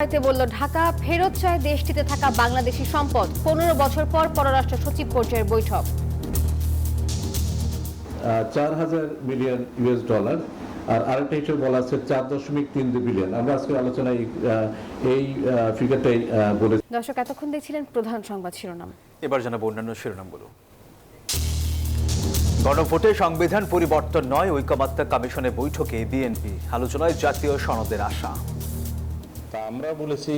বলল ঢাকা ফেরত চায় দেশটিতে থাকা বাংলাদেশি সম্পদ। ১৫ বছর পর পররাষ্ট্র সচিব পর্যায়ের বৈঠক। ৪,০০০ মিলিয়ন ইউএস ডলার আর আরেকটা হিসেবে বলা আছে ৪.৩২ বিলিয়ন। আমরা আজকে আলোচনায় এই ফিগারটাই বলেছি। দর্শক এতক্ষণ দেখছিলেন প্রধান সংবাদ শিরোনাম। এবার জানাবো অন্যান্য শিরোনামগুলো। গণভোটে সংবিধান পরিবর্তন নয়, ঐকমত্য কমিশনের বৈঠকে বিএনপি আলোচনায় জাতীয় সনদের আশা। তা আমরা বলেছি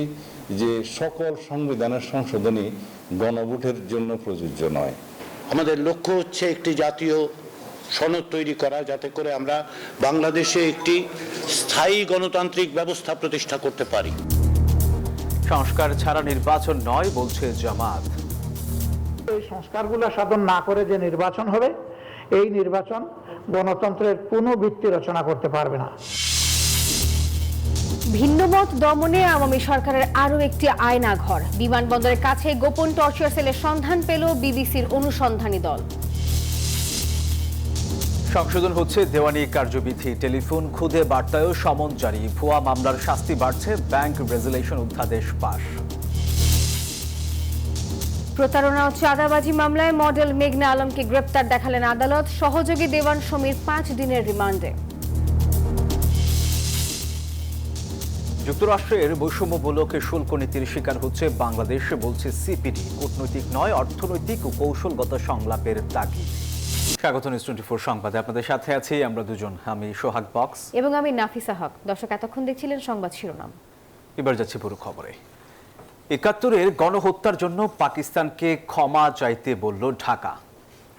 যে সকল সংবিধানের সংশোধনী গণভোটের জন্য প্রযোজ্য নয়। আমাদের লক্ষ্য হচ্ছে একটি জাতীয় সনদ তৈরি করা, যাতে করে আমরা বাংলাদেশে একটি স্থায়ী গণতান্ত্রিক ব্যবস্থা প্রতিষ্ঠা করতে পারি। সংস্কার ছাড়া নির্বাচন নয় বলছে জামাত। এই সংস্কারগুলো সাধন না করে যে নির্বাচন হবে, এই নির্বাচন গণতন্ত্রের কোনো ভিত্তি রচনা করতে পারবে না। ভিন্নমত দমনে আওয়ামী সরকারের আরও একটি আয়নাঘর। বিমানবন্দরের কাছে গোপন টর্চার সেলের সন্ধান পেল বিবিসির অনুসন্ধানী দল। সংশোধন হচ্ছে দেওয়ানি কার্যবিধি, টেলিফোন খুদে বার্তায়ও সমন জারি, ভুয়া মামলার শাস্তি বাড়ছে, ব্যাংক রেজুলেশন অধ্যাদেশ পাস। প্রতারণা ও চাঁদাবাজি মামলায় মডেল মেঘনা আলমকে গ্রেপ্তার দেখালেন আদালত। সহযোগী দেওয়ান সমীর 5 দিনের রিমান্ডে। যুক্তরাষ্ট্রের বৈষম্যমূলক শুল্ক নীতির শিকার হচ্ছে বাংলাদেশ, বলছে সিপিডি। কূটনৈতিক নয়, অর্থনৈতিক ও কৌশলগত সংলাপের তাগিদ। স্বাগত নিউজ 24 সংবাদে আপনাদের সাথে আছি আমরা দুজন, আমি সোহাগ বক্স এবং আমি নাফিসা হক। দর্শক এতক্ষণ দেখছিলেন সংবাদ শিরোনাম। এবার যাচ্ছি পুরো খবরে। ৭১-এর গণহত্যার জন্য পাকিস্তানকে ক্ষমা চাইতে বলল ঢাকা।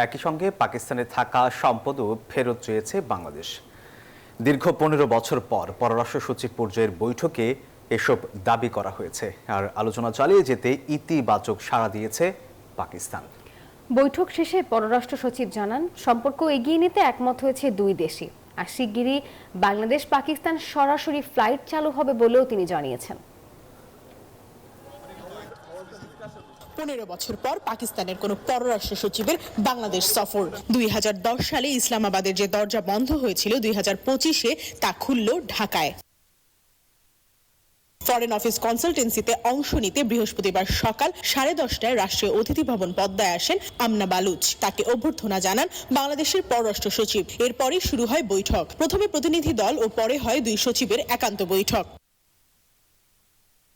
একই সঙ্গে পাকিস্তানে থাকা সম্পদও ফেরত চেয়েছে বাংলাদেশ। দীর্ঘ ১৫ বছর পর পররাষ্ট্র সচিব পর্যায়ের বৈঠকে এসব দাবি করা হয়েছে। আর আলোচনা চালিয়ে যেতে ইতিবাচক সাড়া দিয়েছে পাকিস্তান। বৈঠক শেষে পররাষ্ট্র সচিব জানান, সম্পর্ক এগিয়ে নিতে একমত হয়েছে দুই দেশই। আর শিগগিরই বাংলাদেশ পাকিস্তান সরাসরি ফ্লাইট চালু হবে বলেও তিনি জানিয়েছেন। ১৫ বছর পর পাকিস্তানের কোন পররাষ্ট্র সচিবের বাংলাদেশ সফর। ২০১০ সালে ইসলামাবাদের যে দরজা বন্ধ হয়েছিল ২০২৫-এ তা খুলল ঢাকায়। ফরেন অফিস কনসালটেন্সিতে অংশ নিতে বৃহস্পতিবার সকাল 10:30টায় রাষ্ট্রীয় অতিথি ভবন পদ্মায় আসেন আমনা বালুচ। তাকে অভ্যর্থনা জানান বাংলাদেশের পররাষ্ট্র সচিব। এরপরই শুরু হয় বৈঠক। প্রথমে প্রতিনিধি দল ও পরে হয় দুই সচিবের একান্ত বৈঠক।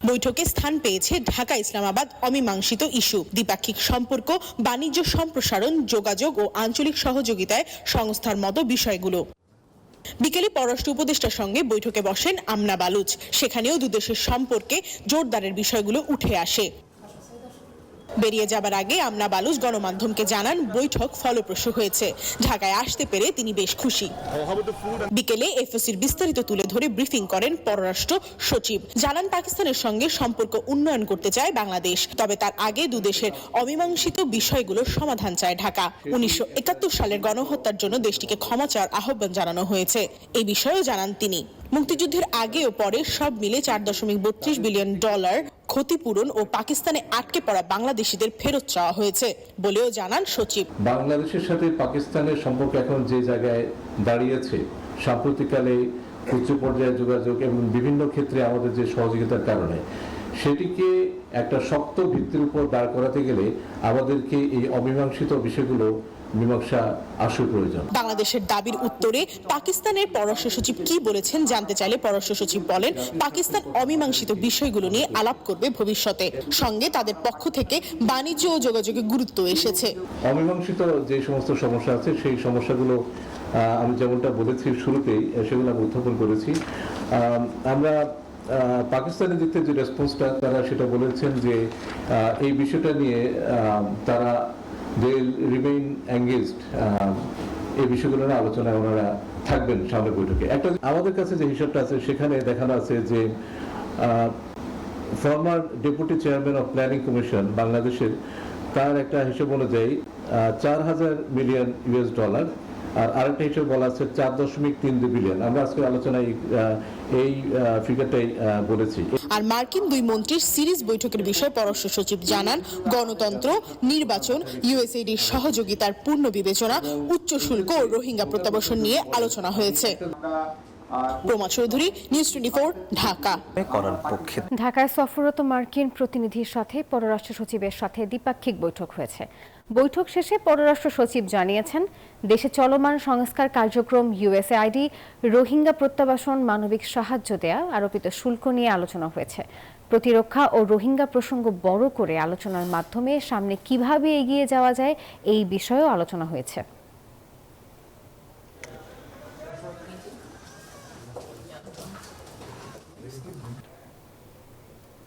বৈঠকে স্থান পেয়েছে ঢাকা ইসলামাবাদ অমীমাংসিত ইস্যু, দ্বিপাক্ষিক সম্পর্ক, বাণিজ্য সম্প্রসারণ, যোগাযোগ ও আঞ্চলিক সহযোগিতায় সংস্থার মতো বিষয়গুলো। বিকেলে পররাষ্ট্র উপদেষ্টার সঙ্গে বৈঠকে বসেন আমনা বালুচ। সেখানেও দুদেশের সম্পর্কে জোরদারের বিষয়গুলো উঠে আসে। বেরিয়ে যাবার আগে আমনা বালুচ গণমাধ্যমকে জানান বৈঠক ফলপ্রসূ হয়েছে। ঢাকায় আসতে পেরে তিনি বেশ খুশি। বিকেলে এফওসির বিস্তারিত তুলে ধরে ব্রিফিং করেন পররাষ্ট্র সচিব। জানান পাকিস্তানের সঙ্গে সম্পর্ক উন্নয়ন করতে চায় বাংলাদেশ, তবে তার আগে দুদেশের অমীমাংসিত বিষয়গুলোর সমাধান চায় ঢাকা। ১৯৭১ সালের গণহত্যার জন্য দেশটিকে ক্ষমা চাওয়ার আহ্বান জানানো হয়েছে। এই বিষয়েও জানান তিনি। মুক্তিযুদ্ধের আগে ও পরে সব মিলে 4.32 বিলিয়ন ডলার ক্ষতিপূরণ ও পাকিস্তানে আটকে পড়া বাংলাদেশিদের ফেরত চাওয়া হয়েছে বলেও জানান সচিব। বাংলাদেশের সাথে পাকিস্তানের সম্পর্ক এখন যে জায়গায় দাঁড়িয়েছে, সাম্প্রতিককালে উচ্চ পর্যায়ে যোগাযোগ এবং বিভিন্ন ক্ষেত্রে আমাদের যে সহযোগিতার কারণে, সেটিকে একটা শক্ত ভিত্তির উপর দাঁড় করাতে গেলে আমাদেরকে এই অমীমাংসিত বিষয়গুলো মীমাংসা আসল প্রয়োজন। বাংলাদেশের দাবির উত্তরে পাকিস্তানের পররাষ্ট্র সচিব কি বলেছেন জানতে চাইলে পররাষ্ট্র সচিব বলেন, পাকিস্তান অমীমাংসিত বিষয়গুলো নিয়ে আলাপ করবে ভবিষ্যতে। সঙ্গে তাদের পক্ষ থেকে বাণিজ্য ও যোগাযোগে গুরুত্ব এসেছে। অমীমাংসিত যে সমস্ত সমস্যা আছে সেই সমস্যাগুলো আমি যেমনটা বলেছি শুরুতেই, সেগুলো আমি উত্থাপন করেছি। আমরা পাকিস্তানের দিক থেকে যে রেসপন্সটা তারা সেটা বলেছেন যে এই বিষয়টা নিয়ে তারা রিমেইন এঙ্গেজড, এই বিষয়গুলো নিয়ে আলোচনায় ওনারা থাকবেন সামনের বৈঠকে। একটা আমাদের কাছে যে হিসাবটা আছে সেখানে দেখানো আছে যে former deputy chairman of planning commission বাংলাদেশের, তার একটা হিসাব অনুযায়ী 4,000 মিলিয়ন ইউএস ডলার আর আরেকটা হিসেবে বলা আছে 4.32 বিলিয়ন। আমরা আজকে আলোচনায় এই ফিগারটাই বলেছি। আর মার্কিন দুই মন্ত্রীর সিরিজ বৈঠকের বিষয়ে পররাষ্ট্র সচিব জানান, গণতন্ত্র, নির্বাচন, ইউএসএইডির সহযোগিতার পূর্ণ বিবেচনা, উচ্চ শুল্ক ও রোহিঙ্গা প্রত্যাবাসন নিয়ে আলোচনা হয়েছে। প্রমা চৌধুরী, নিউজ 24, ঢাকা। করার পক্ষে ঢাকায় সফররত মার্কিন প্রতিনিধির সাথে পররাষ্ট্র সচিবের সাথে দ্বিপাক্ষিক বৈঠক হয়েছে। বৈঠক শেষে পররাষ্ট্র সচিব জানিয়েছেন, দেশে চলমান সংস্কার কার্যক্রম, ইউএসএআইডি, রোহিঙ্গা প্রত্যাবাসন, মানবিক সাহায্য দেয়া, আরোপিত শুল্ক নিয়ে আলোচনা হয়েছে। প্রতিরক্ষা ও রোহিঙ্গা প্রসঙ্গ বড় করে আলোচনার মাধ্যমে সামনে কিভাবে এগিয়ে যাওয়া যায় এই বিষয়েও আলোচনা হয়েছে।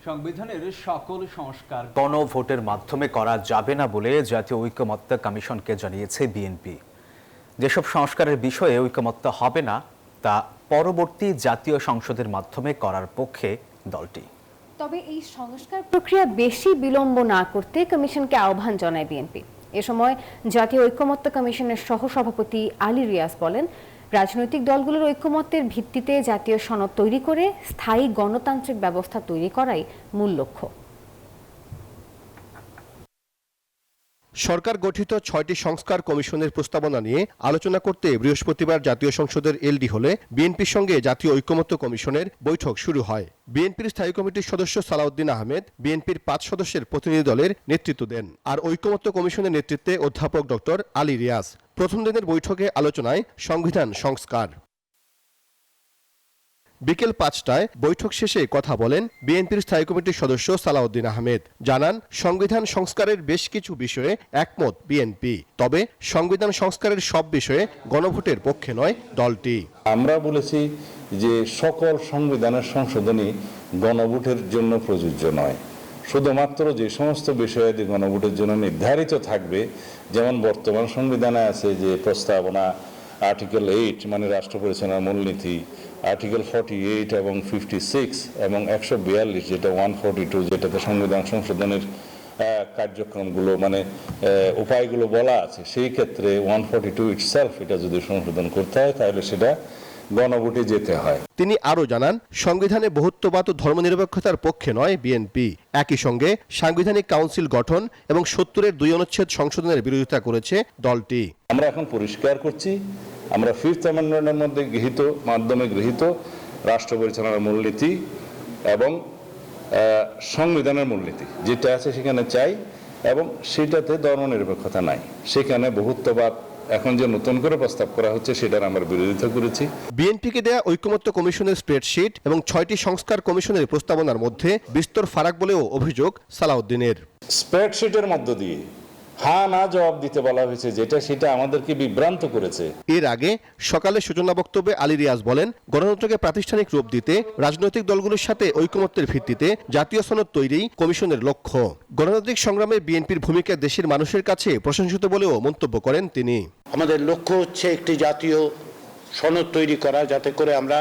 সংবিধানের সকল সংস্কার গণভোটের মাধ্যমে করা যাবে না বলে জাতীয় ঐকমত্য কমিশনকে জানিয়েছে বিএনপি। যেসব সংস্কারের বিষয়ে ঐকমত্য হবে না তা পরবর্তী জাতীয় সংসদের মাধ্যমে করার পক্ষে দলটি। তবে এই সংস্কার প্রক্রিয়া বেশি বিলম্ব না করতে কমিশনকে আহ্বান জানায় বিএনপি। এ সময় জাতীয় ঐকমত্য কমিশনের সহসভাপতি আলী রিয়াজ বলেন, রাজনৈতিক দলগুলোর ঐকমত্যের ভিত্তিতে জাতীয় সনদ তৈরি করে স্থায়ী গণতান্ত্রিক ব্যবস্থা তৈরি করাই মূল লক্ষ্য। সরকার গঠিত 6টি সংস্কার কমিশনের প্রস্তাবনা নিয়ে আলোচনা করতে বৃহস্পতিবার জাতীয় সংসদের এলডি হলে বিএনপির সঙ্গে জাতীয় ঐকমত্য কমিশনের বৈঠক শুরু হয়। বিএনপির স্থায়ী কমিটির সদস্য সালাউদ্দিন আহমেদ বিএনপির 5 সদস্যের প্রতিনিধি দলের নেতৃত্ব দেন, আর ঐকমত্য কমিশনের নেতৃত্বে অধ্যাপক ডক্টর আলী রিয়াজ। প্রথম দিনের বৈঠকে আলোচনায় সংবিধান সংস্কার। বিকেল 5টায় বৈঠক শেষে কথা বলেন বিএনপির স্থায়ী কমিটির সদস্য সালাউদ্দিন আহমেদ। জানান, সংবিধান সংস্কারের বেশ কিছু বিষয়ে একমত বিএনপি, তবে সংবিধান সংস্কারের সব বিষয়ে গণভোটের পক্ষে নয় দলটি। আমরা বলেছি যে সকল সংবিধানের সংশোধনী গণভোটের জন্য প্রযোজ্য নয়, শুধুমাত্র যে সমস্ত বিষয়াদি গণভোটের জন্য নির্ধারিত থাকবে, যেমন বর্তমান সংবিধানে আছে যে প্রস্তাবনা আর্টিকেল 8 মানে রাষ্ট্র পরিচালনার মূলনীতি, আর্টিকেল 48 এবং 56 এবং 142 যেটা 142 যেটাতে সংবিধান সংশোধনের কার্যক্রমগুলো মানে উপায়গুলো বলা আছে, সেই ক্ষেত্রে 142 ইটসেলফ এটা যদি সংশোধন করতে হয় তাহলে সেটা গণভোটে যেতে হয়। তিনি আরও জানান, সংবিধানে বহুত্ববাদ ও ধর্মনিরপেক্ষতার পক্ষে নয় বিএনপি। একই সঙ্গে সাংবিধানিক কাউন্সিল গঠন এবং 70-এর 2 অনুচ্ছেদ সংশোধনের বিরোধিতা করেছে দলটি। আমরা এখন পরিষ্কার করছি, আমরা 5th অ্যামেন্ডমেন্টের মধ্যে মাধ্যমে গৃহীত রাষ্ট্র পরিচালনার মূলনীতি এবং সংবিধানের মূলনীতি যেটা আছে সেখানে চাই, এবং সেটাতে ধর্মনিরপেক্ষতা নাই। সেখানে বহুত্ববাদ এখন যে নতুন করে প্রস্তাব করা হচ্ছে সেটার আমরা বিরোধিতা করেছি। বিএনপিকে দেয়া ঐকমত্য কমিশনের স্প্রেডশিট এবং 6টি সংস্কার কমিশনের প্রস্তাবনার মধ্যে বিস্তর ফারাক বলেও অভিযোগ সালাউদ্দিনের। স্প্রেডশিটের মধ্য দিয়ে হ্যাঁ না জবাব দিতে বলা হয়েছে, সেটা আমাদেরকে বিভ্রান্ত করেছে। এর আগে সকালে সূচনা বক্তব্যে আলী রিয়াজ বলেন, গণতন্ত্রকে প্রাতিষ্ঠানিক রূপ দিতে রাজনৈতিক দলগুলোর সাথে ঐকমত্যের ভিত্তিতে জাতীয় সনদ তৈরি কমিশনের লক্ষ্য। গণতান্ত্রিক সংগ্রামে বিএনপির ভূমিকা দেশের মানুষের কাছে প্রশংসিত বলেও মন্তব্য করেন তিনি। আমাদের লক্ষ্য হচ্ছে একটি জাতীয় সনদ তৈরি করা, যাতে করে আমরা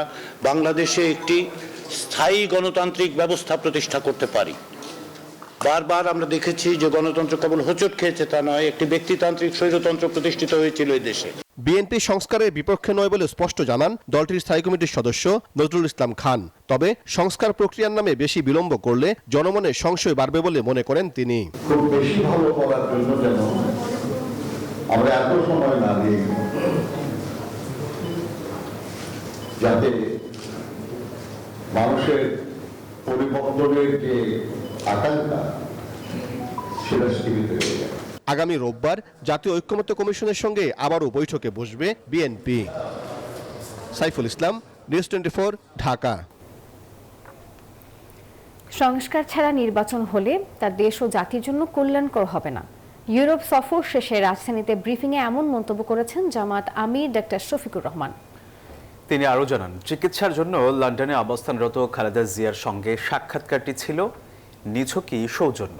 বাংলাদেশে একটি স্থায়ী গণতান্ত্রিক ব্যবস্থা প্রতিষ্ঠা করতে পারি। বারবার আমরা দেখেছি যে গণতন্ত্র কেবল হোঁচট খেয়েছে তা নয়, একটি ব্যক্তিতান্ত্রিক স্বৈরতন্ত্র প্রতিষ্ঠিত হয়েছিল এই দেশে। বিএনপি সংস্কারের বিপক্ষে নয় বলে স্পষ্ট জানান দলটির স্থায়ী কমিটির সদস্য নজরুল ইসলাম খান। তবে সংস্কার প্রক্রিয়ার নামে বেশি বিলম্ব করলে জনমনে সংশয় বাড়বে বলে মনে করেন তিনি। খুব বেশি ভালো করার জন্য যেন আমরা এত সময় না দিই, যাতে মানুষের পরিবর্তনের যে আকাঙ্ক্ষা সেটা সীমিত হয়ে যায়। আগামী রোববার জাতীয় ঐকমত্য কমিশনের সঙ্গে আবারও বৈঠকে বসবে বিএনপি। সাইফুল ইসলাম, নিউজ 24, ঢাকা। সংস্কার ছাড়া নির্বাচন হলে তা দেশ ও জাতির জন্য কল্যাণকর হবে না। ইউরোপ সফর শেষে রাজধানীতে ব্রিফিংয়ে এমন মন্তব্য করেছেন জামাত আমির ডক্টর শফিকুর রহমান। তিনি আরও জানান, চিকিৎসার জন্য লন্ডনে অবস্থানরত খালেদা জিয়ার সঙ্গে সাক্ষাৎকারটি ছিল নিছকই সৌজন্য,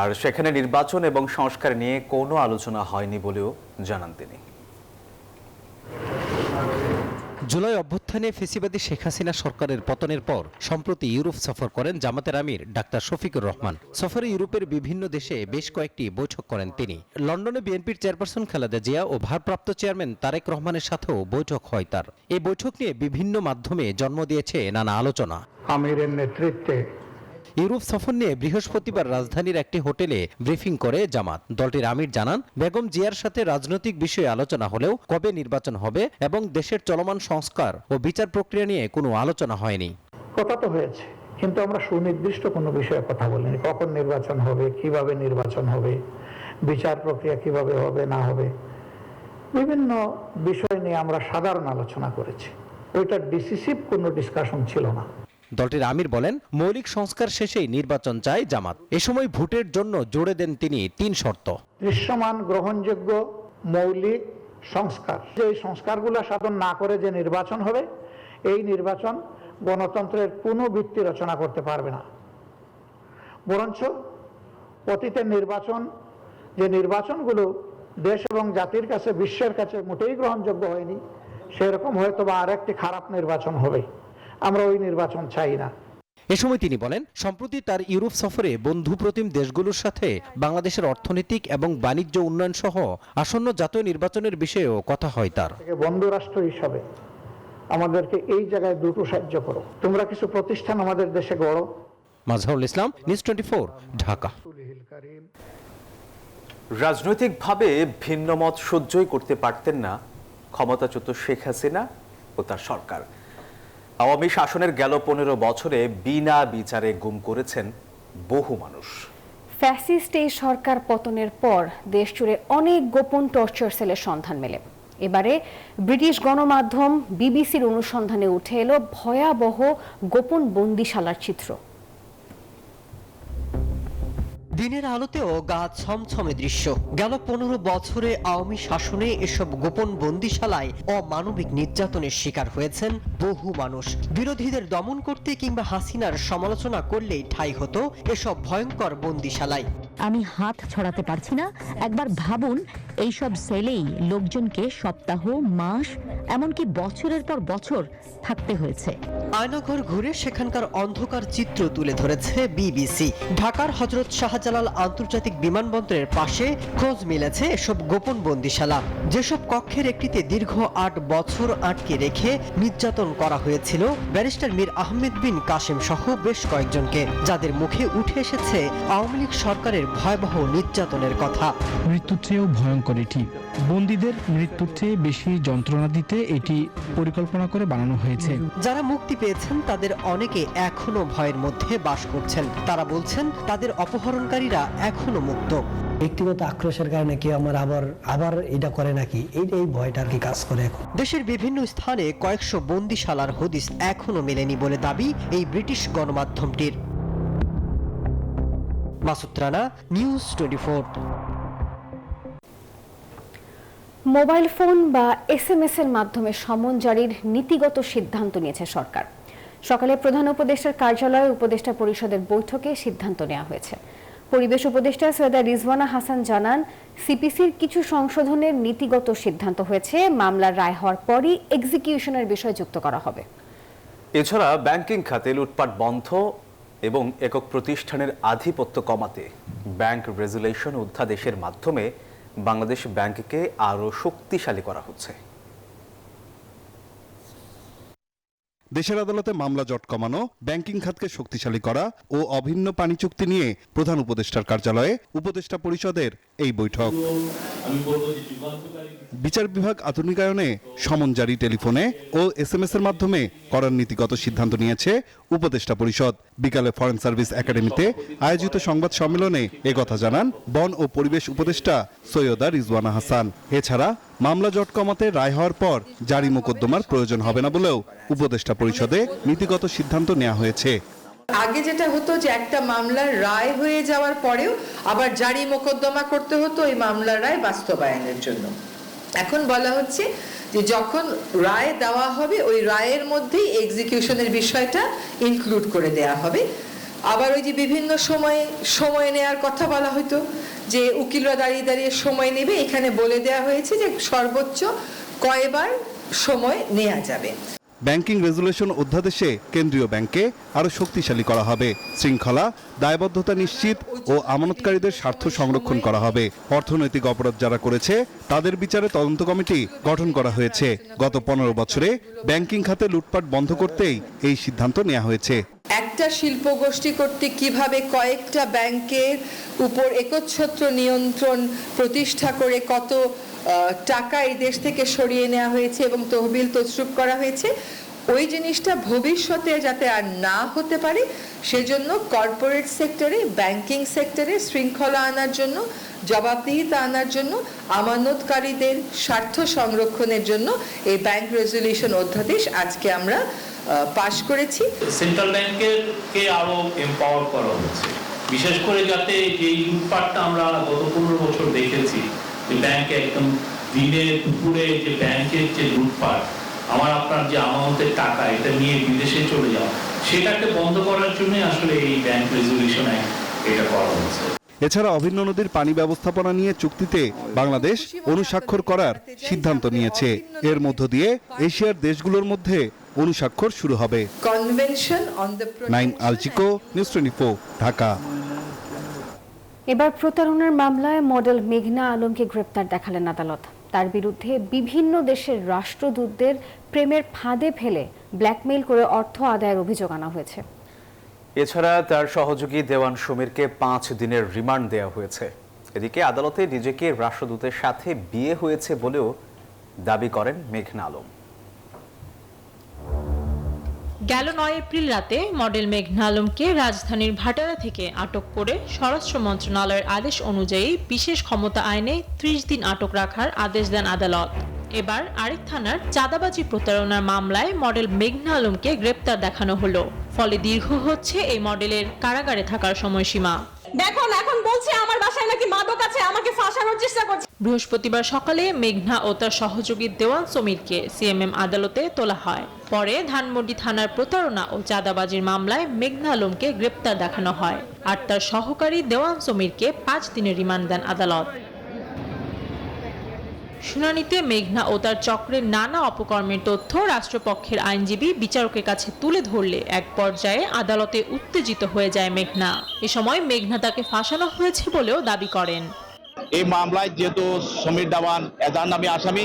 আর সেখানে নির্বাচন এবং সংস্কার নিয়ে কোনো আলোচনা হয়নি বলেও জানান তিনি। জুলাই অভ্যুত্থানে ফেসিবাদী শেখ হাসিনা সরকারের পতনের পর সম্প্রতি ইউরোপ সফর করেন জামাতের আমির ডাক্তার শফিকুর রহমান। সফরে ইউরোপের বিভিন্ন দেশে বেশ কয়েকটি বৈঠক করেন তিনি। লন্ডনে বিএনপির চেয়ারপারসন খালেদা জিয়া ও ভারপ্রাপ্ত চেয়ারম্যান তারেক রহমানের সাথেও বৈঠক হয় তার। এই বৈঠক নিয়ে বিভিন্ন মাধ্যমে জন্ম দিয়েছে নানা আলোচনা। আমিরের নেতৃত্বে ইউরোপ সফর নিয়ে বৃহস্পতিবার রাজধানীর একটি হোটেলে ব্রিফিং করে জামাত। দলটির আমির জানান, বেগম জিয়ার সাথে রাজনৈতিক বিষয়ে আলোচনা হলেও কবে নির্বাচন হবে এবং দেশের চলমান সংস্কার ও বিচার প্রক্রিয়া নিয়ে কোনো আলোচনা হয়নি। কথা তো হয়েছে, কিন্তু আমরা সুনির্দিষ্ট কোনো বিষয়ে কথা বলিনি। কখন নির্বাচন হবে, কিভাবে নির্বাচন হবে, বিচার প্রক্রিয়া কিভাবে হবে না হবে, বিভিন্ন বিষয় নিয়ে আমরা সাধারণ আলোচনা করেছি। ওইটা ডিসিসিভ কোনো ডিসকাশন ছিল না। দলটির আমির বলেন, মৌলিক সংস্কার শেষেই নির্বাচন চায় জামাত। এ সময় ভোটের জন্য জোরে দেন তিনি 3 শর্ত। দৃশ্যমান, গ্রহণযোগ্য, মৌলিক সংস্কার। যে সংস্কারগুলো সাধন না করে যে নির্বাচন হবে, এই নির্বাচন গণতন্ত্রের কোনো ভিত্তি রচনা করতে পারবে না। বরঞ্চ অতীতের নির্বাচন, যে নির্বাচনগুলো দেশ এবং জাতির কাছে, বিশ্বের কাছে মোটেই গ্রহণযোগ্য হয়নি, সেরকম হয়তো বা আরেকটি খারাপ নির্বাচন হবে। আমরা ওই নির্বাচন চাই না। এ সময় তিনি বলেন, সম্প্রতি তার ইউরোপ সফরে বন্ধুপ্রতিম দেশগুলোর সাথে বাংলাদেশের অর্থনৈতিক এবং বাণিজ্য উন্নয়ন সহ আসন্ন জাতীয় নির্বাচনের বিষয়েও কথা হয় তার। বন্ধু রাষ্ট্র হিসাবে আমাদেরকে এই জায়গায় দ্রুত সাহায্য করো। তোমরা কিছু প্রতিষ্ঠান আমাদের দেশে গড়ো। মাজহারুল ইসলাম, নিউজ 24, ঢাকা। রাজনৈতিকভাবে ভিন্ন মত সহ্যই করতে পারতেন না ক্ষমতাচ্যুত শেখ হাসিনা ও তার সরকার। আওয়ামী শাসনের গেল 15 বছরে বিনা বিচারে গুম করেছেন বহু মানুষ। ফ্যাসিস্ট এই সরকার পতনের পর দেশ জুড়ে অনেক গোপন টর্চার সেলের সন্ধান মেলে। এবারে ব্রিটিশ গণমাধ্যম বিবিসির অনুসন্ধানে উঠে এলো ভয়াবহ গোপন বন্দিশালার চিত্র। দিনের আলোতেও গা ছমছমে দৃশ্য। গেল 15 বছরে আওয়ামী শাসনে এসব গোপন বন্দিশালায় অমানবিক নির্যাতনের শিকার হয়েছেন বহু মানুষ। বিরোধীদের দমন করতে কিংবা হাসিনার সমালোচনা করলেই ঠাঁই হতো এসব ভয়ঙ্কর বন্দিশালায়। আমি হাত ছড়াতে পারছি না। একবার ভাবুন, এইসব সেলেই লোকজনকে সপ্তাহ, মাস, এমনকি বছরের পর বছর থাকতে হয়েছে। আয়নাঘর ঘুরে সেখানকার অন্ধকার চিত্র তুলে ধরেছে বিবিসি। ঢাকার হযরত শাহজালাল আন্তর্জাতিক বিমানবন্দরের পাশে খোঁজ মিলেছে এসব গোপন বন্দিশালা। যেসব কক্ষের একটিতে দীর্ঘ 8 বছর আটকে রেখে নির্যাতন করা হয়েছিল ব্যারিস্টার মীর আহমেদ বিন কাসেম সহ বেশ কয়েকজনকে, যাদের মুখে উঠে এসেছে আওয়ামী লীগ সরকারের ভয়াবহ নির্যাতনের কথা। মৃত্যুর চেয়েও ভয়ঙ্কর এটি। বন্দীদের মৃত্যুর চেয়ে বেশি যন্ত্রণা দিতে এটি পরিকল্পনা করে বানানো হয়েছে। যারা মুক্তি পেয়েছেন তাদের অনেকে এখনো ভয়ের মধ্যে বাস করছেন। তারা বলছেন তাদের অপহরণকারীরা এখনো মুক্ত। ব্যক্তিগত আক্রোশের কারণে কেউ আমার আবার এটা করে নাকি, এই ভয়টা আর কি কাজ করে এখন। দেশের বিভিন্ন স্থানে কয়েকশো বন্দিশালার হদিস এখনো মেলেনি বলে দাবি এই ব্রিটিশ গণমাধ্যমটির। Masud Rana, news 24। Mobile phone বা SMS এর মাধ্যমে সমন জারির নীতিগত সিদ্ধান্ত নিয়েছে সরকার। সকালে প্রধান উপদেষ্টার কার্যালয়ে উপদেষ্টা পরিষদের বৈঠকে সিদ্ধান্ত নেওয়া হয়েছে। পরিবেশ উপদেষ্টা সৈয়দা রিজওয়ানা হাসান জানান, সিপিসির কিছু সংশোধনের নীতিগত সিদ্ধান্ত হয়েছে। মামলার রায় হওয়ার পরই এক্সিকিউশনের বিষয় যুক্ত করা হবে। এছাড়া ব্যাংকিং খাতে লুটপাট বন্ধ এবং একক প্রতিষ্ঠানের আধিপত্য কমাতে ব্যাংক রেগুলেশন অধ্যাদেশের মাধ্যমে বাংলাদেশ ব্যাংককে আরও শক্তিশালী করা হচ্ছে। দেশের আদালতে মামলা জট কমানো, ব্যাংকিং খাতকে শক্তিশালী করা ও অভিন্ন পানি চুক্তি নিয়ে প্রধান উপদেষ্টার কার্যালয়ে উপদেষ্টা পরিষদের এই বৈঠক। বিচার বিভাগ আধুনিকায়নে সমন জারি টেলিফোনে ও SMS এর মাধ্যমে করার নীতিগত সিদ্ধান্ত নিয়েছে উপদেষ্টা পরিষদ। বিকালে ফরেন সার্ভিস একাডেমিতে আয়োজিত সংবাদ সম্মেলনে একথা জানান বন ও পরিবেশ উপদেষ্টা সৈয়দা রিজওয়ানা হাসান। এছাড়া মামলা জট কমাতে রায় হওয়ার পর জারি মোকদ্দমার প্রয়োজন হবে না বলেও উপদেষ্টা পরিষদে নীতিগত সিদ্ধান্ত নেওয়া হয়েছে। আগে যেটা হতো যে একটা মামলার রায় হয়ে যাওয়ার পরেও আবার জারি মোকদ্দমা করতে হতো ওই মামলার রায় বাস্তবায়নের জন্য। এখন বলা হচ্ছে যে যখন রায় দেওয়া হবে ওই রায়ের মধ্যেই এক্সিকিউশনের বিষয়টা ইনক্লুড করে দেয়া হবে। আবার ওই যে বিভিন্ন সময় নেওয়ার কথা বলা হতো যে উকিলরা দাঁড়িয়ে সময় নেবে, এখানে বলে দেয়া হয়েছে যে সর্বোচ্চ কয়বার সময় নেওয়া যাবে। ব্যাংকিং রেগুলেশন অধ্যাদেশে কেন্দ্রীয় ব্যাংকে আরো শক্তিশালী করা হবে। শৃঙ্খলা, দায়বদ্ধতা নিশ্চিত ও আমানতকারীদের স্বার্থ সংরক্ষণ করা হবে। অর্থনৈতিক অপরাধ যারা করেছে তাদের বিচারে তদন্ত কমিটি গঠন করা হয়েছে। গত 15 বছরে ব্যাংকিং খাতে লুটপাট বন্ধ করতেই এই সিদ্ধান্ত নেওয়া হয়েছে। একটা শিল্প গোষ্ঠী কর্তৃক কিভাবে কয়েকটা ব্যাংকের উপর একচ্ছত্র নিয়ন্ত্রণ প্রতিষ্ঠা করে কত টাকা এই দেশ থেকে সরিয়ে নেওয়া হয়েছে এবং তহবিল তছরূপ করা হয়েছে, ওই জিনিসটা ভবিষ্যতে যাতে আর না হতে পারে সেজন্য কর্পোরেট সেক্টরে, ব্যাংকিং সেক্টরে শৃঙ্খলা আনার জন্য, জবাবদিহিতা আনার জন্য, আমানতকারীদের স্বার্থ সংরক্ষণের জন্য এই ব্যাংক রেজুলিউশন অধ্যাদেশ আজকে আমরা পাশ করেছি। সেন্ট্রাল ব্যাংকের কে আরো এম্পাওয়ার করা হচ্ছে, বিশেষ করে যাতে এই লুটপাটটা আমরা গত 15 বছর দেখেছি যে ব্যাংকে একদম দিনে দুপুরে যে ব্যাংকের যে লুটপাট, আমার আপনার যে আমানতের টাকা এটা নিয়ে বিদেশে চলে যাওয়া, সেটাকে বন্ধ করার জন্য আসলে এই ব্যাংক রেজুলিউশন অ্যাক্ট এটা করা হচ্ছে। এছাড়া অভিন্ন নদীর পানি ব্যবস্থাপনা নিয়ে চুক্তিতে বাংলাদেশ অনুস্বাক্ষর করার সিদ্ধান্ত নিয়েছে। এর মধ্য দিয়ে এশিয়ার দেশগুলোর মধ্যে অনুস্বাক্ষর শুরু হবে। নাইম আলচিকো, নিউজ 24, ঢাকা। এবার প্রতারণার মামলায় মডেল মেঘনা আলমকে গ্রেপ্তার দেখালেন আদালত। তার বিরুদ্ধে বিভিন্ন দেশের রাষ্ট্রদূতদের প্রেমের ফাঁদে ফেলে ব্ল্যাকমেইল করে অর্থ আদায়ের অভিযোগ আনা হয়েছে। এছাড়া তার সহযোগী দেওয়ান সমীরকে 5 দিনের রিমান্ড দেওয়া হয়েছে। এদিকে আদালতে নিজেকে রাষ্ট্রদূতের সাথে বিয়ে হয়েছে বলেও দাবি করেন মেঘনা আলম। গেল 9 এপ্রিল রাতে মডেল মেঘনা আলমকে রাজধানীর ভাটারা থেকে আটক করে স্বরাষ্ট্র মন্ত্রণালয়ের আদেশ অনুযায়ী বিশেষ ক্ষমতা আইনে 30 দিন আটক রাখার আদেশ দেন আদালত। এবার আরেক থানার চাঁদাবাজি প্রতারণার মামলায় মডেল মেঘনা আলমকে গ্রেপ্তার দেখানো হলো। ফলে দীর্ঘ হচ্ছে এই মডেলের কারাগারে থাকার সময়সীমা। দেখুন এখন বলছে আমার বাসায় নাকি মাদক আছে, আমাকে ফাঁসানোর চেষ্টা করছে। বৃহস্পতিবার সকালে মেঘনা ও তার সহযোগী দেওয়ান সমীরকে সিএমএম আদালতে তোলা হয়। পরে ধানমন্ডি থানার প্রতারণা ও চাঁদাবাজির মামলায় মেঘনা আলমকে গ্রেপ্তার দেখানো হয় আর তার সহকারী দেওয়ান সমীরকে 5 দিনের রিমান্ড দেন আদালত। শুনানিতে মেঘনা ও তার চক্রের নানা অপকর্মের তথ্য রাষ্ট্রপক্ষের আইনজীবী বিচারকের কাছে তুলে ধরলে এক পর্যায়ে আদালতে উত্তেজিত হয়ে যায় মেঘনা। এ সময় মেঘনা তাকে ফাঁসানো হয়েছে বলেও দাবি করেন। এই মামলায় যেহেতু সমীর দেওয়ান এজাহার নামী আসামি,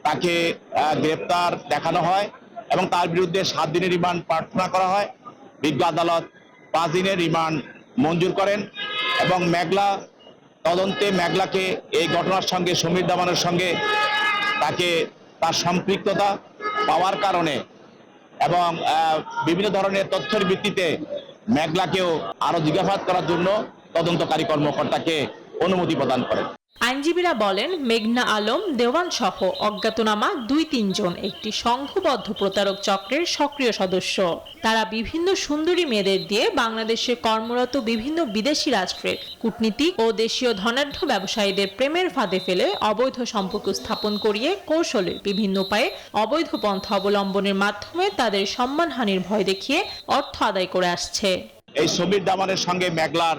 তাকে গ্রেপ্তার দেখানো হয় এবং তার বিরুদ্ধে 7 দিনের রিমান্ড প্রার্থনা করা হয়। বিজ্ঞ আদালত 5 দিনের রিমান্ড মঞ্জুর করেন এবং তদন্তে মেঘলাকে এই ঘটনার সঙ্গে সমীর দেওয়ানের সঙ্গে তাকে তার সম্পৃক্ততা পাওয়ার কারণে এবং বিভিন্ন ধরনের তথ্যের ভিত্তিতে মেঘলাকেও আরো জিজ্ঞাসাবাদ করার জন্য তদন্তকারী কর্মকর্তাকে অনুমতি প্রদান করেন। আইনজীবীরা বলেন মেঘনা আলম, দেওয়ান সহ অজ্ঞাতনামা 2-3 জন একটি সংঘবদ্ধ প্রতারক চক্রের সক্রিয় সদস্য। তারা বিভিন্ন সুন্দরী মেয়েদের দিয়ে বাংলাদেশে কর্মরত বিভিন্ন বিদেশি রাষ্ট্রের কূটনীতিক ও দেশীয় ধনাঢ্য ব্যবসায়ীদের প্রেমের ফাঁদে ফেলে অবৈধ সম্পর্ক স্থাপন করিয়ে কৌশলে বিভিন্ন উপায়ে অবৈধ পন্থা অবলম্বনের মাধ্যমে তাদের সম্মানহানির ভয় দেখিয়ে অর্থ আদায় করে আসছে। এই সমীর দেওয়ানের সঙ্গে মেঘলার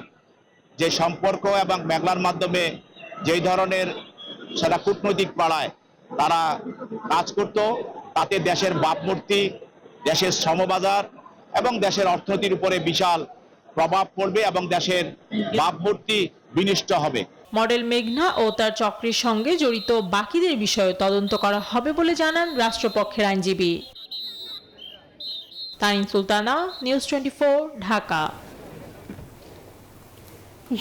যে সম্পর্ক এবং মেঘলার মাধ্যমে যেই ধরনের সেটা কূটনৈতিক পাড়ায় তারা কাজ করত, তাতে দেশের ভাবমূর্তি, দেশের শ্রমবাজার এবং দেশের অর্থনীতির উপরে বিশাল প্রভাব পড়বে এবং দেশের ভাবমূর্তি বিনষ্ট হবে। মডেল মেঘনা ও তার চক্রের সঙ্গে জড়িত বাকিদের বিষয়ে তদন্ত করা হবে বলে জানান রাষ্ট্রপক্ষের আইনজীবী। তানিম সুলতানা, নিউজ 24, ঢাকা।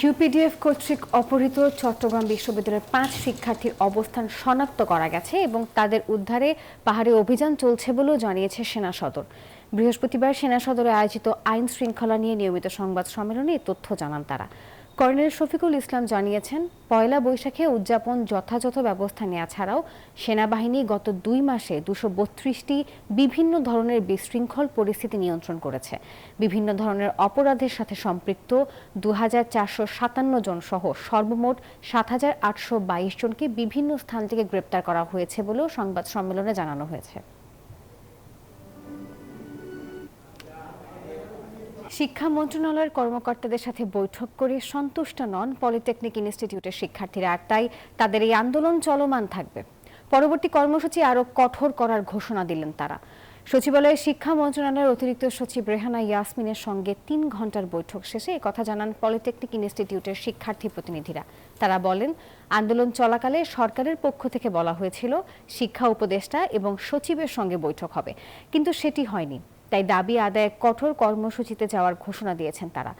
ইউপিডিএফ কর্তৃক অপহৃত চট্টগ্রাম বিশ্ববিদ্যালয়ের 5 শিক্ষার্থীর অবস্থান শনাক্ত করা গেছে এবং তাদের উদ্ধারে পাহাড়ে অভিযান চলছে বলেও জানিয়েছে সেনা সদর। বৃহস্পতিবার সেনা সদরে আয়োজিত আইন শৃঙ্খলা নিয়ে নিয়মিত সংবাদ সম্মেলনে এই তথ্য জানান তারা। কর্নেল শফিকুল ইসলাম জানিয়েছেন, পয়লা বৈশাখে উদযাপন যথাযথ ব্যবস্থা নেওয়া ছাড়াও সেনাবাহিনী গত 2 মাসে 232টি বিভিন্ন ধরনের বিশৃঙ্খল পরিস্থিতি নিয়ন্ত্রণ করেছে। বিভিন্ন ধরনের অপরাধের সাথে সম্পৃক্ত 2457 জন সহ সর্বমোট 7822 জনকে বিভিন্ন স্থান থেকে গ্রেপ্তার করা হয়েছে বলেও সংবাদ সম্মেলনে জানানো হয়েছে। শিক্ষা মন্ত্রণালয়ের কর্মকর্তাদের সাথে বৈঠক করে সন্তুষ্ট নন পলিটেকনিক ইনস্টিটিউটের শিক্ষার্থীরা। আর তাই তাদের এই আন্দোলন চলমান থাকবে। পরবর্তী কর্মসূচি আরও কঠোর করার ঘোষণা দিলেন তারা। সচিবালয়ে শিক্ষা মন্ত্রণালয়ের অতিরিক্ত সচিব রেহানা ইয়াসমিনের সঙ্গে 3 ঘন্টার বৈঠক শেষে একথা জানান পলিটেকনিক ইনস্টিটিউটের শিক্ষার্থী প্রতিনিধিরা। তারা বলেন, আন্দোলন চলাকালে সরকারের পক্ষ থেকে বলা হয়েছিল শিক্ষা উপদেষ্টা এবং সচিবের সঙ্গে বৈঠক হবে, কিন্তু সেটি হয়নি। তাই দাবি আদায়ে কঠোর কর্মসূচিতে যাওয়ার ঘোষণা দিয়েছেন তারা।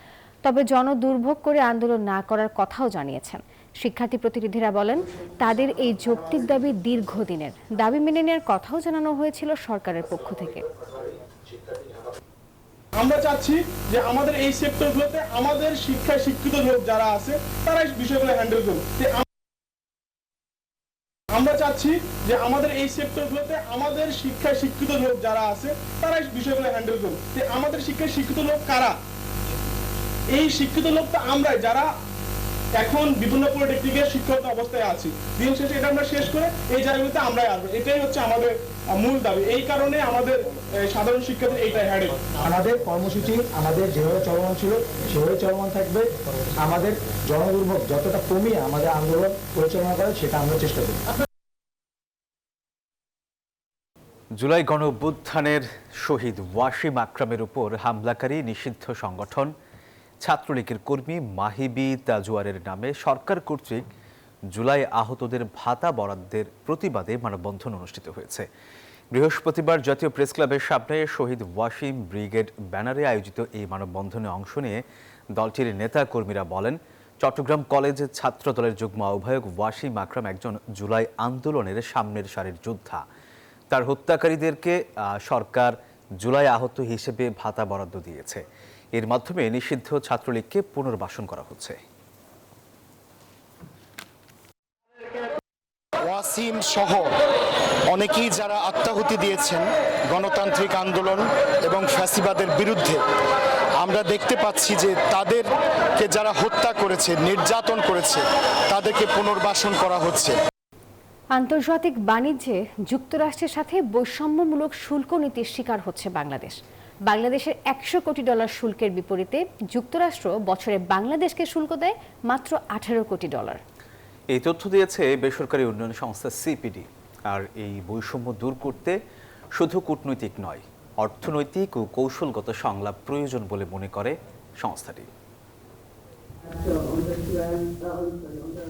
তবে জনদুর্ভোগ করে আন্দোলন না করার কথাও জানিয়েছেন। শিক্ষার্থী প্রতিনিধিরা বলেন, তাদের এই যৌক্তিক দাবি দীর্ঘদিনের। দাবি মেনে নেওয়ার কথাও জানানো হয়েছিল সরকারের পক্ষ থেকে। আমরা চাচ্ছি যে আমাদের এই সেক্টরগুলোতে আমাদের শিক্ষায় শিক্ষিত লোক যারা আছে তারা এই বিষয়গুলো হ্যান্ডেল করুক। আমরা চাচ্ছি যে আমাদের এই সেক্টরগুলোতে আমাদের শিক্ষায় শিক্ষিত লোক যারা আছে তারা এই বিষয়গুলো হ্যান্ডেল করুক। আমাদের শিক্ষায় শিক্ষিত লোক কারা? এই শিক্ষিত লোক তো আমরাই, যারা এখন বিভিন্ন পলিটেকনিকের শিক্ষিত অবস্থায় আছি। দিন শেষে এটা আমরা শেষ করে এই জায়গাগুলোতে আমরাই আসবো, এটাই হচ্ছে আমাদের মূল দাবি। এই কারণে আমাদের সাধারণ শিক্ষার্থীর এইটাই হ্যাডেল। আমাদের কর্মসূচি আমাদের যেভাবে চলমান ছিল সেভাবে চলমান থাকবে। আমাদের জনদুর্ভোগ যতটা কমিয়ে আমাদের আন্দোলন পরিচালনা করে সেটা আমরা চেষ্টা করি। জুলাই গণ অভ্যুত্থানের শহীদ ওয়াসিম আকরামের উপর হামলাকারী নিষিদ্ধ সংগঠন ছাত্রলীগের কর্মী মাহিবি তাজওয়ারের নামে সরকার কর্তৃক জুলাই আহতদের ভাতা বরাদ্দের প্রতিবাদে মানববন্ধন অনুষ্ঠিত হয়েছে। বৃহস্পতিবার জাতীয় প্রেস ক্লাবের সামনে শহীদ ওয়াসিম ব্রিগেড ব্যানারে আয়োজিত এই মানববন্ধনে অংশ নিয়ে দলটির নেতা কর্মীরা বলেন, চট্টগ্রাম কলেজের ছাত্র দলের যুগ্ম আহ্বায়ক ওয়াসিম আকরাম একজন জুলাই আন্দোলনের সামনের সারির যোদ্ধা। তার হত্যাকারীদেরকে সরকার জুলাই আহত হিসেবে ভাতা বরাদ্দ দিয়েছে। এর মাধ্যমে নিষিদ্ধ ছাত্রলীগকে পুনর্বাসন করা হচ্ছে। ওয়াসিম সহ অনেকেই যারা আত্মাহুতি দিয়েছেন গণতান্ত্রিক আন্দোলন এবং ফ্যাসিবাদের বিরুদ্ধে, আমরা দেখতে পাচ্ছি যে তাদেরকে যারা হত্যা করেছে, নির্যাতন করেছে, তাদেরকে পুনর্বাসন করা হচ্ছে। আন্তর্জাতিক বাণিজ্যে যুক্তরাষ্ট্রের সাথে বৈষম্যমূলক শুল্ক নীতির শিকার হচ্ছে বাংলাদেশ। বাংলাদেশের $100 কোটি শুল্কের বিপরীতে যুক্তরাষ্ট্র বছরে বাংলাদেশকে শুল্ক দেয় মাত্র $18 কোটি। এই তথ্য দিয়েছে বেসরকারি উন্নয়ন সংস্থা সিপিডি। আর এই বৈষম্য দূর করতে শুধু কূটনৈতিক নয়, অর্থনৈতিক ও কৌশলগত সংলাপ প্রয়োজন বলে মনে করে সংস্থাটি।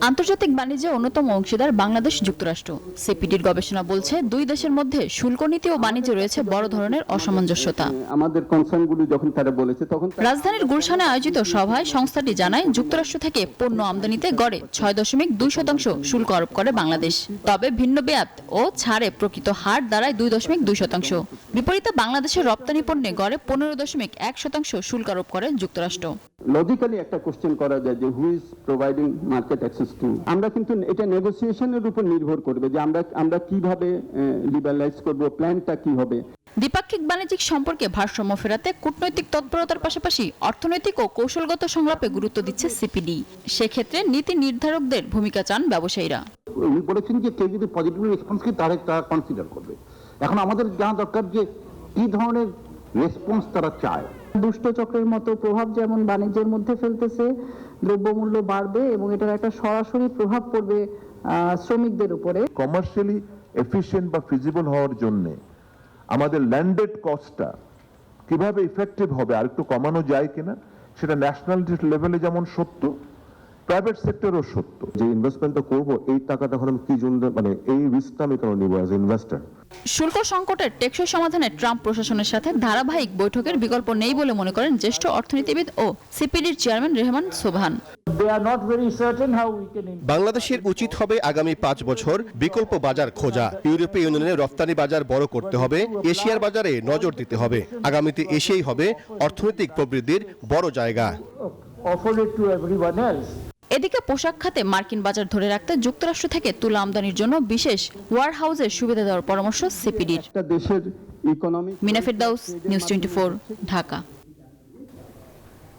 আন্তর্জাতিক বাণিজ্যে অন্যতম অংশীদার বাংলাদেশ যুক্তরাষ্ট্র। সিপিডির গবেষণা বলছে, দুই দেশের মধ্যে শুল্ক নীতি ও বাণিজ্যে রয়েছে বড় ধরনের অসামঞ্জস্যতা। আমাদের কনসার্নগুলো যখন তারা বলেছে তখন রাজধানীর গুলশানে আয়োজিত সভায় সংস্থাটি জানায়, যুক্তরাষ্ট্র থেকে পণ্য আমদানিতে গড়ে 6.2% শুল্ক আরোপ করে বাংলাদেশ। তবে ভিন্ন বেয়াত ও ছাড়ে প্রকৃত হার দাঁড়ায় 2.2%। বিপরীতে বাংলাদেশের রপ্তানি পণ্যে গড়ে 15.1% শুল্ক আরোপ করে যুক্তরাষ্ট্র। লজিক্যালি একটা কোশ্চেন করা যায় যে who is providing market access to. আমরা কিন্তু এটা নেগোসিয়েশনের উপর নির্ভর করবে যে আমরা কিভাবে লিবারালাইজ করব, প্ল্যানটা কি হবে। দ্বিপাক্ষিক বাণিজ্যিক সম্পর্কে ভারসাম্য ফেরাতে কূটনৈতিক তৎপরতার পাশাপাশি অর্থনৈতিক ও কৌশলগত সংলাপে গুরুত্ব দিচ্ছে সিপিডি। সেক্ষেত্রে নীতি নির্ধারকদের ভূমিকা চান ব্যবসায়ীরা। উনি বলেছেন যে কেউ যদি পজিটিভ রেসপন্স কি তারা কনসিডার করবে। এখন আমাদের জানা দরকার যে কি ধরনের রেসপন্স তারা চায়। দুষ্ট চক্রের মতো প্রভাব যেমন বাণিজ্যের মধ্যে ফেলতেছে, দ্রব্যমূল্য বাড়বে এবং এটার একটা সরাসরি প্রভাব পড়বে শ্রমিকদের উপরে। কমার্শিয়ালি এফিশিয়েন্ট বা ফিজিবল হওয়ার জন্য আমাদের ল্যান্ডেড কস্টটা কিভাবে ইফেক্টিভ হবে আর একটু কমানো যায় কিনা, সেটা ন্যাশনাল লেভেলে যেমন সত্য, প্রাইভেট সেক্টরও সত্য। যে ইনভেস্টমেন্টটা করবো এই টাকাটা এখন আমি কি জন্য, মানে এই রিস্কটা আমি কেন নিব অ্যাজ ইনভেস্টর। শুল্ক সংকটের টেকসই সমাধানে ট্রাম্প প্রশাসনের সাথে ধারাবাহিক বৈঠকের বিকল্প নেই বলে মনে করেন জ্যেষ্ঠ অর্থনীতিবিদ ও সিপিডির চেয়ারম্যান রেহমান সোবহান। বাংলাদেশের উচিত হবে আগামী 5 বছর বিকল্প বাজার খোঁজা। ইউরোপীয় ইউনিয়নের রপ্তানি বাজার বড় করতে হবে, এশিয়ার বাজারে নজর দিতে হবে। আগামীতে এশিয়াই হবে অর্থনৈতিক প্রবৃদ্ধির বড় জায়গা। এদিকে পোশাক খাতে মার্কিন বাজার ধরে রাখতে যুক্তরাষ্ট্র থেকে তুলা আমদানির জন্য বিশেষ ওয়ার হাউসের সুবিধা দেওয়ার পরামর্শ সিপিডির। মিনা ফেরদাউস, নিউজ 24, ঢাকা।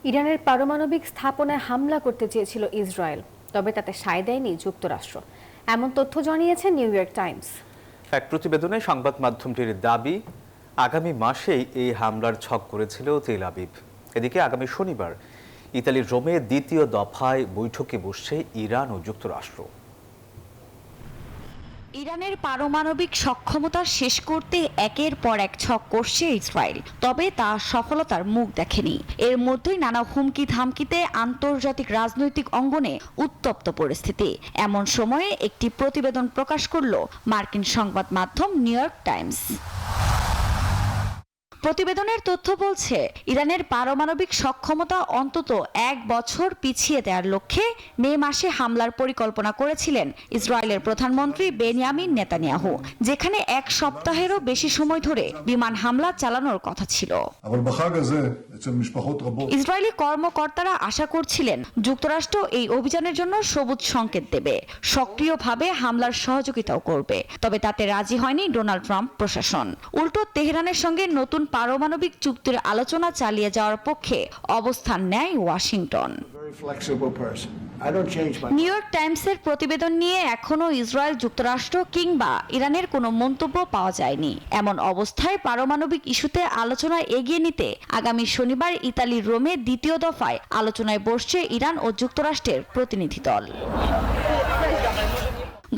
ইরানের পারমাণবিক স্থাপনায় হামলা করতে চেয়েছিল ইসরায়েল, তবে তাতে সায় দেয়নি যুক্তরাষ্ট্র, এমন তথ্য জানিয়েছে নিউ ইয়র্ক টাইমস। এক প্রতিবেদনে সংবাদ মাধ্যমটির দাবি, আগামী মাসেই এই হামলার ছক করেছিল তেল আবিব। এদিকে আগামী শনিবার ইতালির রোমে দ্বিতীয় দফায় বৈঠকে বসছে ইরান ও যুক্তরাষ্ট্র। ইরানের পারমাণবিক সক্ষমতা শেষ করতে একের পর এক ছক করছে ইসরায়েল, তবে তা সফলতার মুখ দেখেনি। এর মধ্যেই নানা হুমকি ধামকিতে আন্তর্জাতিক রাজনৈতিক অঙ্গনে উত্তপ্ত পরিস্থিতি। এমন সময়ে একটি প্রতিবেদন প্রকাশ করল মার্কিন সংবাদ মাধ্যম নিউ ইয়র্ক টাইমস। প্রতিবেদনের তথ্য বলছে ইরানের পারমাণবিক সক্ষমতা অন্তত 1 বছর পিছিয়ে দেওয়ার লক্ষ্যে মে মাসে হামলার পরিকল্পনা করেছিলেন ইসরায়েলের প্রধানমন্ত্রী বেনিয়ামিন নেতানিয়াহু, যেখানে 1 সপ্তাহেরও বেশি সময় ধরে বিমান হামলা চালানোর কথা ছিল। ইসরায়েলি কর্মকর্তারা আশা করছিলেন যুক্তরাষ্ট্র এই অভিযানের জন্য সবুজ সংকেত দেবে, সক্রিয়ভাবে হামলার সহযোগিতাও করবে। তবে তাতে রাজি হয়নি ডোনাল্ড ট্রাম্প প্রশাসন। উল্টো তেহরানের সঙ্গে নতুন পারমাণবিক চুক্তির আলোচনা চালিয়ে যাওয়ার পক্ষে অবস্থান নেয় ওয়াশিংটন। নিউ ইয়র্ক টাইমসের প্রতিবেদন নিয়ে এখনো ইসরায়েল, যুক্তরাষ্ট্র কিংবা ইরানের কোনো মন্তব্য পাওয়া যায়নি। এমন অবস্থায় পারমাণবিক ইস্যুতে আলোচনা এগিয়ে নিতে আগামী শনিবার ইতালির রোমে দ্বিতীয় দফায় আলোচনায় বসছে ইরান ও যুক্তরাষ্ট্রের প্রতিনিধি দল।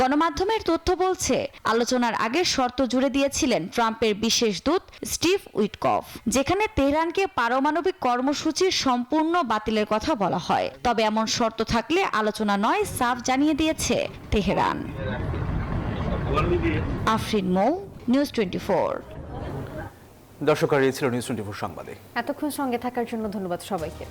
গণমাধ্যমের তথ্য বলছে, আলোচনার আগে শর্ত জুড়ে দিয়েছিলেন ট্রাম্পের বিশেষ দূত স্টিভ উইটকফ, যেখানে তেহরানকে পারমাণবিক কর্মসূচির সম্পূর্ণ বাতিলের কথা বলা হয়। তবে এমন শর্ত থাকলে আলোচনা নয়, সাফ জানিয়ে দিয়েছে তেহরান। আফরিন মৌ, নিউজ 24। দর্শক, আর এই ছিল নিউজ 24 সংবাদে। এতক্ষণ সঙ্গে থাকার জন্য ধন্যবাদ সবাইকে।